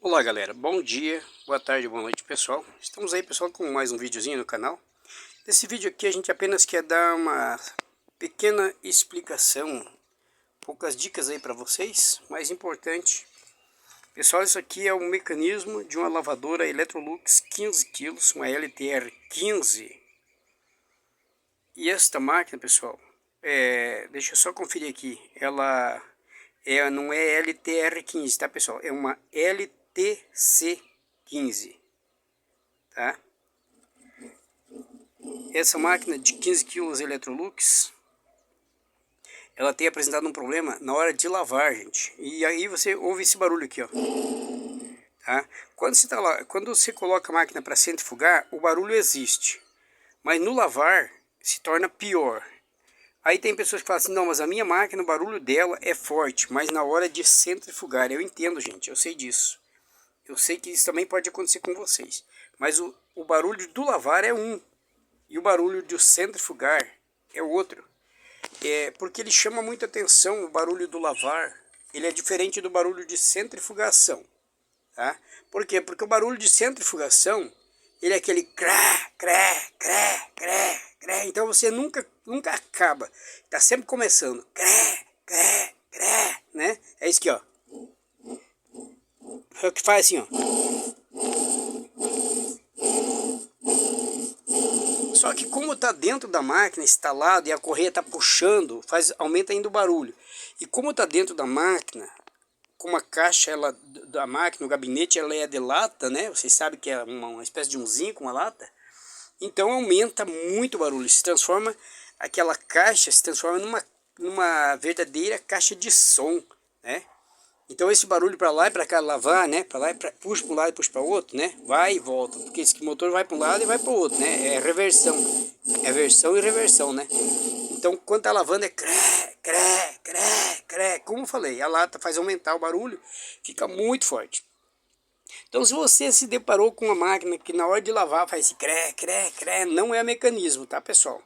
Olá galera, bom dia, boa tarde, boa noite pessoal. Estamos aí pessoal com mais um videozinho no canal. Nesse vídeo aqui a gente apenas quer dar uma pequena explicação, poucas dicas aí para vocês. Mais importante, pessoal, isso aqui é o mecanismo de uma lavadora Electrolux 15 kg, uma LTR 15. E esta máquina pessoal, deixa eu só conferir aqui, ela não é LTR 15, tá pessoal? É uma LTC15, tá? Essa máquina de 15 kg Electrolux, ela tem apresentado um problema na hora de lavar, gente. E aí você ouve esse barulho aqui, ó. Tá? Quando você coloca a máquina para centrifugar, o barulho existe. Mas no lavar se torna pior. Aí tem pessoas que falam assim, não, mas a minha máquina, o barulho dela é forte, mas na hora de centrifugar, eu entendo, gente, eu sei disso. Eu sei que isso também pode acontecer com vocês. Mas o barulho do lavar é um, e o barulho de centrifugar é o outro. Porque ele chama muita atenção, o barulho do lavar, ele é diferente do barulho de centrifugação. Tá? Por quê? Porque o barulho de centrifugação, ele é aquele crá, crá, crá, crá, crá. Então você nunca acaba. Está sempre começando. Crá, crá, crá, né? É isso aqui, ó. É o que faz assim, ó. Só que como está dentro da máquina, instalado, e a correia está puxando, aumenta ainda o barulho. E como está dentro da máquina, como a caixa da máquina, o gabinete, ela é de lata, né? Vocês sabem que é uma espécie de um zinco, uma lata. Então aumenta muito o barulho, aquela caixa se transforma numa verdadeira caixa de som, né? Então esse barulho para lá e para cá lavar, né? Para lá e puxa para um lado e puxa para o outro, né? Vai e volta, porque esse motor vai para um lado e vai para o outro, né? É reversão, é versão e reversão, né? Então quando tá lavando é cré, cré, cré, cré. Como eu falei, a lata faz aumentar o barulho, fica muito forte. Então se você se deparou com uma máquina que na hora de lavar faz esse cré, cré, cré, não é mecanismo, tá pessoal?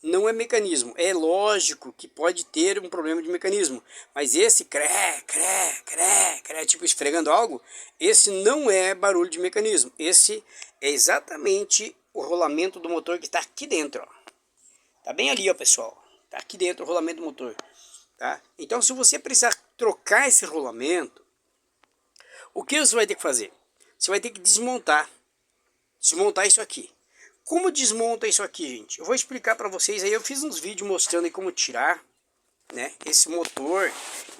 Não é mecanismo. É lógico que pode ter um problema de mecanismo, mas esse cré, cré, cré, cré, tipo esfregando algo, esse não é barulho de mecanismo. Esse é exatamente o rolamento do motor que está aqui dentro, ó. Tá bem ali, ó, pessoal. Tá aqui dentro o rolamento do motor, tá? Então, se você precisar trocar esse rolamento, o que você vai ter que fazer? Você vai ter que desmontar isso aqui. Como desmonta isso aqui, gente? Eu vou explicar para vocês aí. Eu fiz uns vídeos mostrando aí como tirar, né, esse motor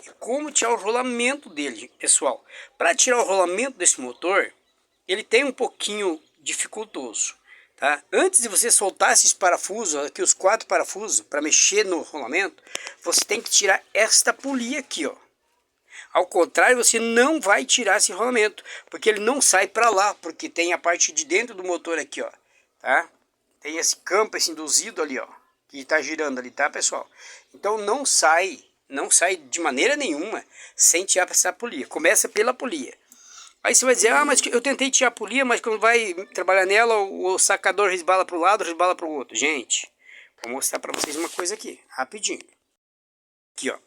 e como tirar o rolamento dele, pessoal. Para tirar o rolamento desse motor, ele tem um pouquinho dificultoso, tá? Antes de você soltar esses parafusos, aqui os 4 parafusos para mexer no rolamento, você tem que tirar esta polia aqui, ó. Ao contrário, você não vai tirar esse rolamento, porque ele não sai para lá, porque tem a parte de dentro do motor aqui, ó. Tá? Tem esse campo, esse induzido ali, ó, que está girando ali, tá, pessoal? Então não sai de maneira nenhuma sem tirar essa polia. Começa pela polia. Aí você vai dizer, ah, mas eu tentei tirar a polia, mas quando vai trabalhar nela, o sacador resbala para o lado, resbala para o outro. Gente, vou mostrar para vocês uma coisa aqui, rapidinho. Aqui, ó.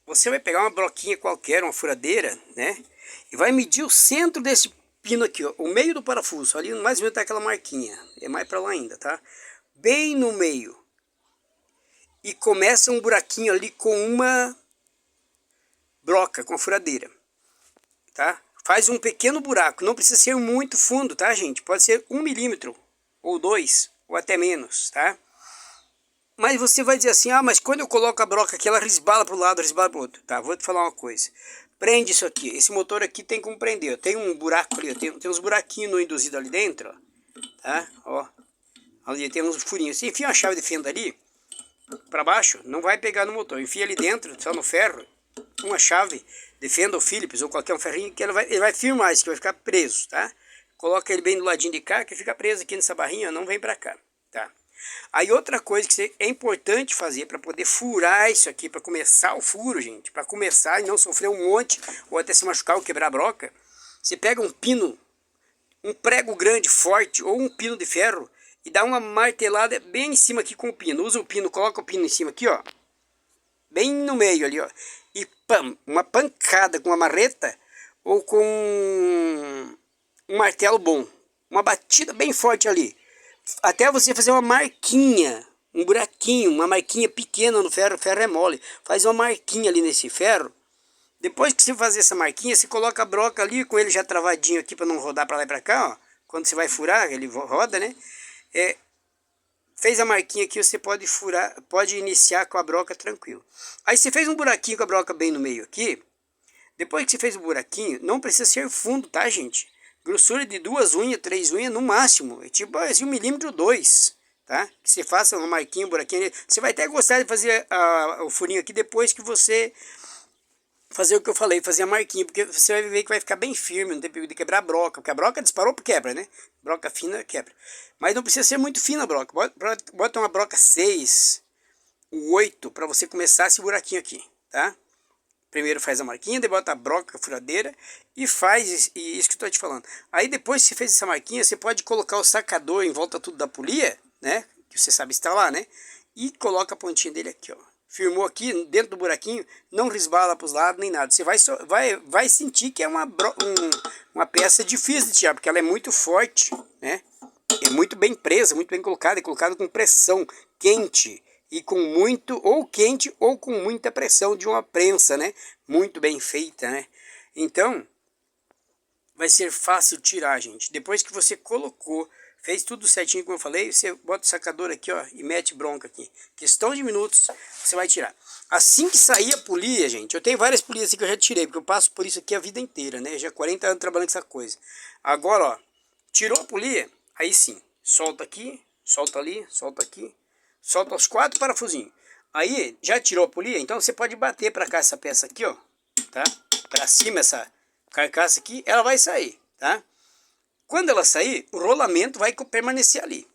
Você vai pegar uma broquinha qualquer, uma furadeira, né? E vai medir o centro desse pino aqui, ó, o meio do parafuso, ali mais ou menos tá aquela marquinha, é mais para lá ainda, tá? Bem no meio. E começa um buraquinho ali com uma broca, com a furadeira, tá? Faz um pequeno buraco, não precisa ser muito fundo, tá, gente? Pode ser 1 milímetro, ou 2, ou até menos, tá? Mas você vai dizer assim, ah, mas quando eu coloco a broca aqui, ela resbala para o lado, resbala para o outro. Tá, vou te falar uma coisa. Prende isso aqui. Esse motor aqui tem como prender. Tem um buraco ali, tem uns buraquinhos no induzido ali dentro, ó. Tá? Ó. Ali tem uns furinhos. Você enfia uma chave de fenda ali, para baixo, não vai pegar no motor. Enfia ali dentro, só no ferro, uma chave de fenda ou Phillips, ou qualquer um ferrinho, que ele vai firmar isso, que vai ficar preso, tá? Coloca ele bem do ladinho de cá, que fica preso aqui nessa barrinha, não vem para cá, tá? Aí outra coisa que é importante fazer para poder furar isso aqui, para começar o furo, gente, para começar e não sofrer um monte, ou até se machucar ou quebrar a broca, você pega um pino, um prego grande, forte, ou um pino de ferro, e dá uma martelada bem em cima aqui com o pino. Usa o pino, coloca o pino em cima aqui, ó, bem no meio ali, ó, e pam, uma pancada com uma marreta, ou com um martelo bom. Uma batida bem forte ali. Até você fazer uma marquinha, um buraquinho, uma marquinha pequena no ferro. O ferro é mole. Faz uma marquinha ali nesse ferro. Depois que você fazer essa marquinha, você coloca a broca ali, com ele já travadinho aqui para não rodar para lá e para cá, ó. Quando você vai furar, ele roda, né? Fez a marquinha aqui, você pode furar, pode iniciar com a broca tranquilo. Aí você fez um buraquinho com a broca bem no meio aqui. Depois que você fez o buraquinho, não precisa ser fundo, tá, gente? Grossura de 2 unhas, 3 unhas no máximo. É tipo assim, 1,2 milímetros, tá? Que você faça uma marquinha, um buraquinho. Você vai até gostar de fazer o furinho aqui depois que você fazer o que eu falei, fazer a marquinha, porque você vai ver que vai ficar bem firme, não tem perigo de quebrar a broca, porque a broca disparou, quebra, né? Broca fina, quebra. Mas não precisa ser muito fina a broca, bota uma broca 6, 8, para você começar esse buraquinho aqui, tá? Primeiro faz a marquinha, depois bota a broca, a furadeira e faz isso que eu estou te falando. Aí depois que você fez essa marquinha, você pode colocar o sacador em volta tudo da polia, né? Que você sabe instalar, né? E coloca a pontinha dele aqui, ó. Firmou aqui dentro do buraquinho, não resbala para os lados nem nada. Você vai sentir que é uma peça difícil de tirar, porque ela é muito forte, né? É muito bem presa, muito bem colocada, é colocada com pressão quente e com muito, ou quente ou com muita pressão de uma prensa, né? Muito bem feita, né? Então, vai ser fácil tirar, gente. Depois que você colocou, fez tudo certinho como eu falei, você bota o sacador aqui, ó, e mete bronca aqui. Questão de minutos, você vai tirar. Assim que sair a polia, gente, eu tenho várias polias assim que eu já tirei, porque eu passo por isso aqui a vida inteira, né? Já 40 anos trabalhando com essa coisa. Agora, ó, tirou a polia, aí sim, solta aqui, solta ali, solta aqui, solta os 4 parafusinhos. Aí, já tirou a polia, então você pode bater para cá essa peça aqui, ó, tá? Para cima essa carcaça aqui, ela vai sair, tá? Quando ela sair, o rolamento vai permanecer ali.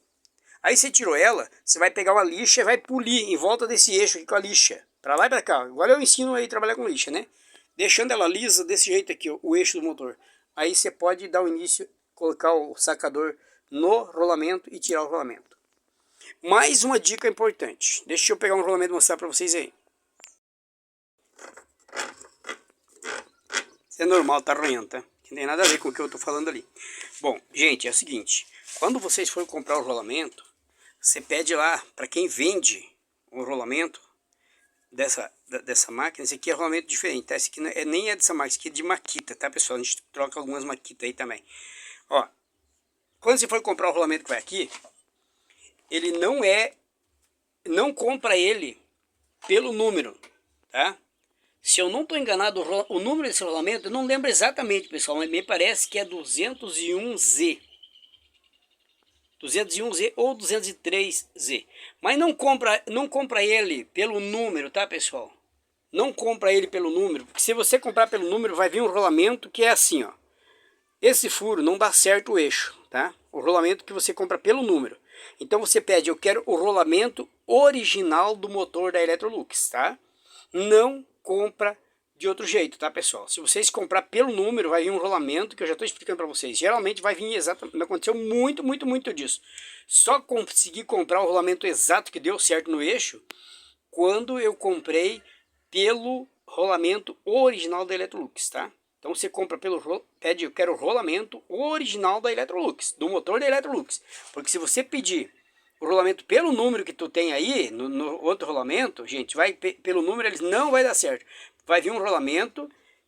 Aí você tirou ela, você vai pegar uma lixa e vai polir em volta desse eixo aqui com a lixa. Pra lá e pra cá. Agora eu ensino aí a trabalhar com lixa, né? Deixando ela lisa desse jeito aqui, ó, o eixo do motor. Aí você pode dar o início, colocar o sacador no rolamento e tirar o rolamento. Mais uma dica importante. Deixa eu pegar um rolamento e mostrar pra vocês aí. Isso é normal, tá arranhando, tá? Não tem nada a ver com o que eu tô falando ali. Bom, gente, é o seguinte. Quando vocês forem comprar o rolamento, você pede lá para quem vende o rolamento dessa máquina. Esse aqui é rolamento diferente, tá? Esse aqui nem é dessa máquina, esse aqui é de Makita, tá, pessoal? A gente troca algumas Makita aí também. Ó, quando você for comprar o rolamento que vai aqui, ele não compra ele pelo número, tá? Se eu não estou enganado, o número desse rolamento, eu não lembro exatamente, pessoal, mas me parece que é 201Z. 201Z ou 203Z. Mas não compra ele pelo número, tá, pessoal? Não compra ele pelo número, porque se você comprar pelo número, vai vir um rolamento que é assim, ó. Esse furo não dá certo o eixo, tá? O rolamento que você compra pelo número. Então você pede, eu quero o rolamento original do motor da Electrolux, tá? Não compra de outro jeito, tá, pessoal? Se vocês comprar pelo número, vai vir um rolamento que eu já estou explicando para vocês. Geralmente vai vir exatamente, aconteceu muito disso. Só consegui comprar o rolamento exato que deu certo no eixo quando eu comprei pelo rolamento original da Electrolux, tá? Então você compra pede, eu quero o rolamento original da Electrolux, do motor da Electrolux. Porque se você pedir o rolamento pelo número que tu tem aí, no outro rolamento, gente, vai pelo número, eles não vai dar certo. Vai vir um rolamento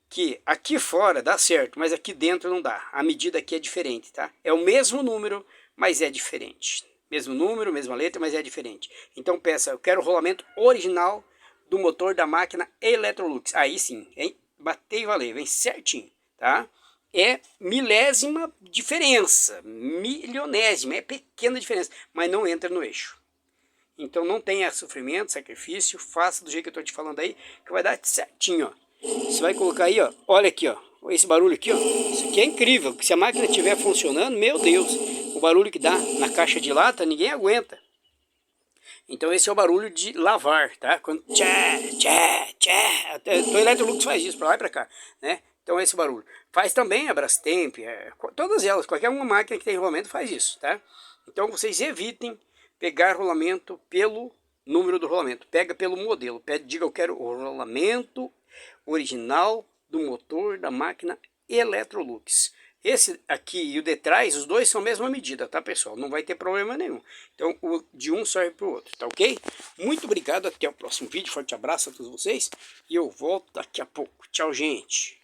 que aqui fora dá certo, mas aqui dentro não dá. A medida aqui é diferente, tá? É o mesmo número, mas é diferente. Mesmo número, mesma letra, mas é diferente. Então peça, eu quero o rolamento original do motor da máquina Electrolux. Aí sim, hein? Batei e valeu, vem certinho, tá? É milésima diferença, milionésima, é pequena diferença, mas não entra no eixo. Então não tenha sofrimento, sacrifício, faça do jeito que eu estou te falando aí, que vai dar certinho, ó. Você vai colocar aí, ó, olha aqui, ó, esse barulho aqui, ó, isso aqui é incrível, se a máquina estiver funcionando, meu Deus, o barulho que dá na caixa de lata, ninguém aguenta. Então esse é o barulho de lavar, tá? Quando tchá, tchá, tchá, até o Electrolux faz isso para lá e para cá, né? Então esse barulho. Faz também a Brastemp, todas elas, qualquer uma máquina que tem rolamento faz isso, tá? Então vocês evitem pegar rolamento pelo número do rolamento, pega pelo modelo, diga eu quero o rolamento original do motor da máquina Electrolux. Esse aqui e o de trás, os dois são a mesma medida, tá, pessoal? Não vai ter problema nenhum. Então, o de um serve para o outro, tá ok? Muito obrigado, até o próximo vídeo. Forte abraço a todos vocês e eu volto daqui a pouco. Tchau, gente!